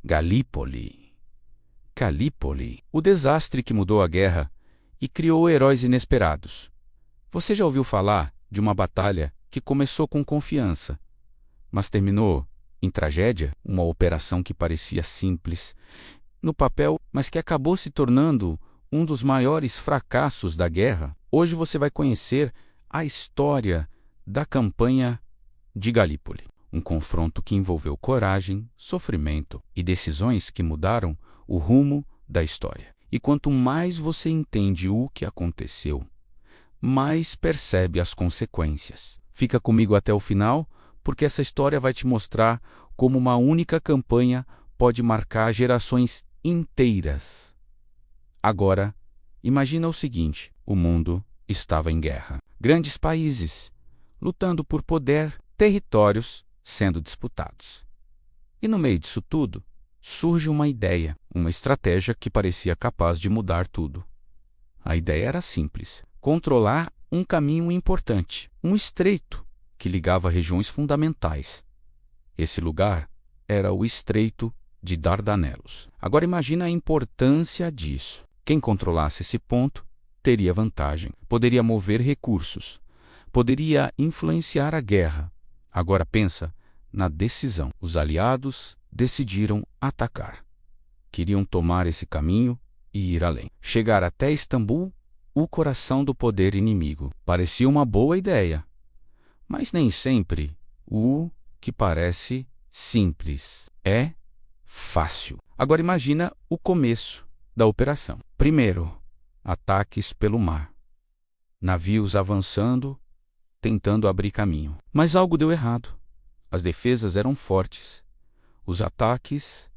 Galípoli. Galípoli. O desastre que mudou a guerra e criou heróis inesperados. Você já ouviu falar de uma batalha que começou com confiança, mas terminou em tragédia? Uma operação que parecia simples no papel, mas que acabou se tornando um dos maiores fracassos da guerra. Hoje você vai conhecer a história da campanha de Galípoli. Um confronto que envolveu coragem, sofrimento e decisões que mudaram o rumo da história. E quanto mais você entende o que aconteceu, mais percebe as consequências. Fica comigo até o final, porque essa história vai te mostrar como uma única campanha pode marcar gerações inteiras. Agora, imagina o seguinte: o mundo estava em guerra. Grandes países lutando por poder, territórios sendo disputados. E no meio disso tudo, surge uma ideia, uma estratégia que parecia capaz de mudar tudo. A ideia era simples: controlar um caminho importante, um estreito que ligava regiões fundamentais. Esse lugar era o Estreito de Dardanelos. Agora imagina a importância disso. Quem controlasse esse ponto teria vantagem, poderia mover recursos, poderia influenciar a guerra. Agora pensa na decisão. Os aliados decidiram atacar. Queriam tomar esse caminho e ir além. Chegar até Istambul, o coração do poder inimigo. Parecia uma boa ideia, mas nem sempre o que parece simples é fácil. Agora imagina o começo da operação. Primeiro, ataques pelo mar. Navios avançando, tentando abrir caminho. Mas algo deu errado. As defesas eram fortes. Os ataques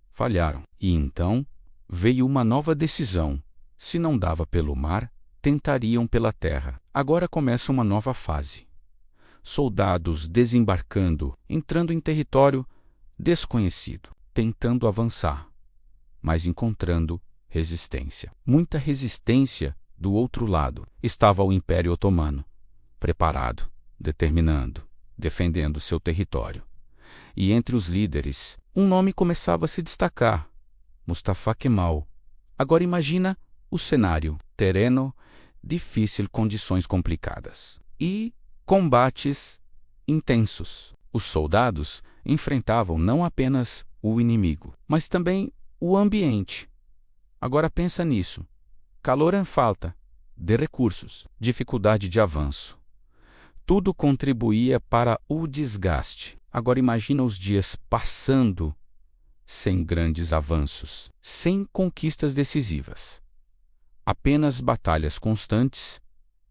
falharam. E então veio uma nova decisão. Se não dava pelo mar, tentariam pela terra. Agora começa uma nova fase. Soldados desembarcando, entrando em território desconhecido, tentando avançar, mas encontrando resistência. Muita resistência do outro lado. Estava o Império Otomano, preparado, determinando, defendendo seu território. E entre os líderes, um nome começava a se destacar: Mustafa Kemal. Agora imagina o cenário: terreno difícil, condições complicadas e combates intensos. Os soldados enfrentavam não apenas o inimigo, mas também o ambiente. Agora pensa nisso: calor em falta de recursos, dificuldade de avanço. Tudo contribuía para o desgaste. Agora imagina os dias passando sem grandes avanços, sem conquistas decisivas. Apenas batalhas constantes,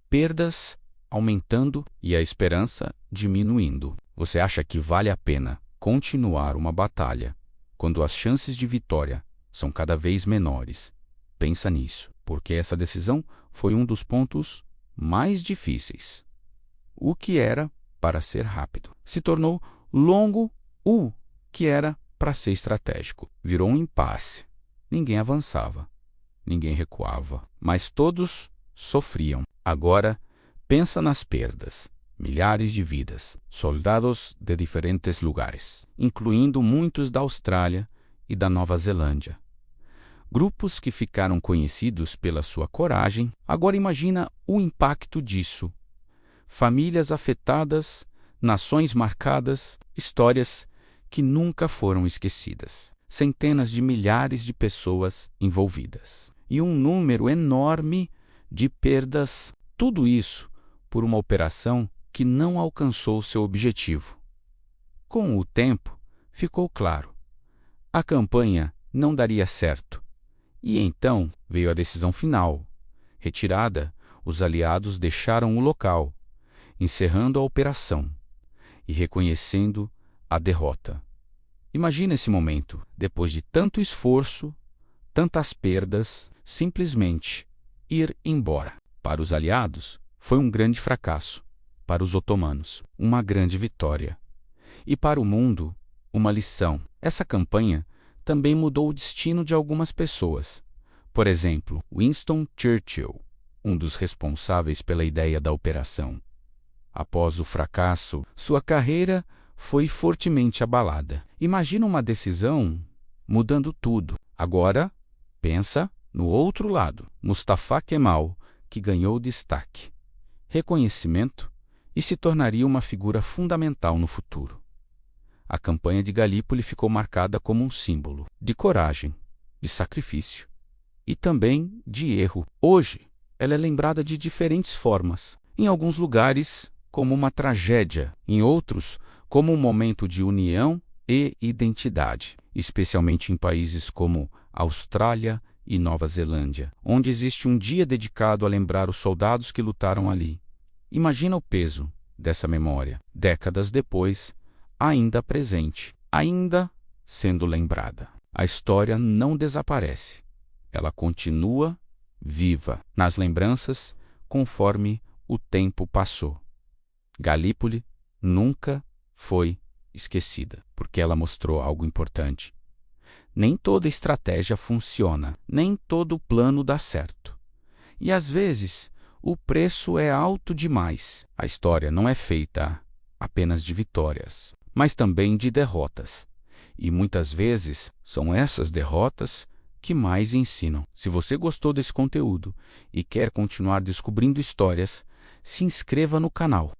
perdas aumentando e a esperança diminuindo. Você acha que vale a pena continuar uma batalha quando as chances de vitória são cada vez menores? Pensa nisso, porque essa decisão foi um dos pontos mais difíceis. O que era para ser rápido se tornou longo, o que era para ser estratégico virou um impasse. Ninguém avançava, ninguém recuava, mas todos sofriam. Agora, pensa nas perdas. Milhares de vidas, soldados de diferentes lugares, incluindo muitos da Austrália e da Nova Zelândia. Grupos que ficaram conhecidos pela sua coragem. Agora imagina o impacto disso. Famílias afetadas, nações marcadas, histórias que nunca foram esquecidas. Centenas de milhares de pessoas envolvidas. E um número enorme de perdas. Tudo isso por uma operação que não alcançou seu objetivo. Com o tempo, ficou claro: a campanha não daria certo. E então veio a decisão final. Retirada, os aliados deixaram o local, encerrando a operação e reconhecendo a derrota. Imagina esse momento: depois de tanto esforço, tantas perdas, simplesmente ir embora. Para os aliados, foi um grande fracasso. Para os otomanos, uma grande vitória. E para o mundo, uma lição. Essa campanha também mudou o destino de algumas pessoas. Por exemplo, Winston Churchill, um dos responsáveis pela ideia da operação. Após o fracasso, sua carreira foi fortemente abalada. Imagina uma decisão mudando tudo. Agora, pensa no outro lado. Mustafa Kemal, que ganhou destaque, reconhecimento e se tornaria uma figura fundamental no futuro. A campanha de Galípoli ficou marcada como um símbolo de coragem, de sacrifício e também de erro. Hoje, ela é lembrada de diferentes formas. Em alguns lugares, como uma tragédia, em outros, como um momento de união e identidade, especialmente em países como Austrália e Nova Zelândia, onde existe um dia dedicado a lembrar os soldados que lutaram ali. Imagina o peso dessa memória, décadas depois, ainda presente, ainda sendo lembrada. A história não desaparece. Ela continua viva nas lembranças conforme o tempo passou. Galípoli nunca foi esquecida, porque ela mostrou algo importante. Nem toda estratégia funciona, nem todo plano dá certo. E às vezes, o preço é alto demais. A história não é feita apenas de vitórias, mas também de derrotas. E muitas vezes são essas derrotas que mais ensinam. Se você gostou desse conteúdo e quer continuar descobrindo histórias, se inscreva no canal.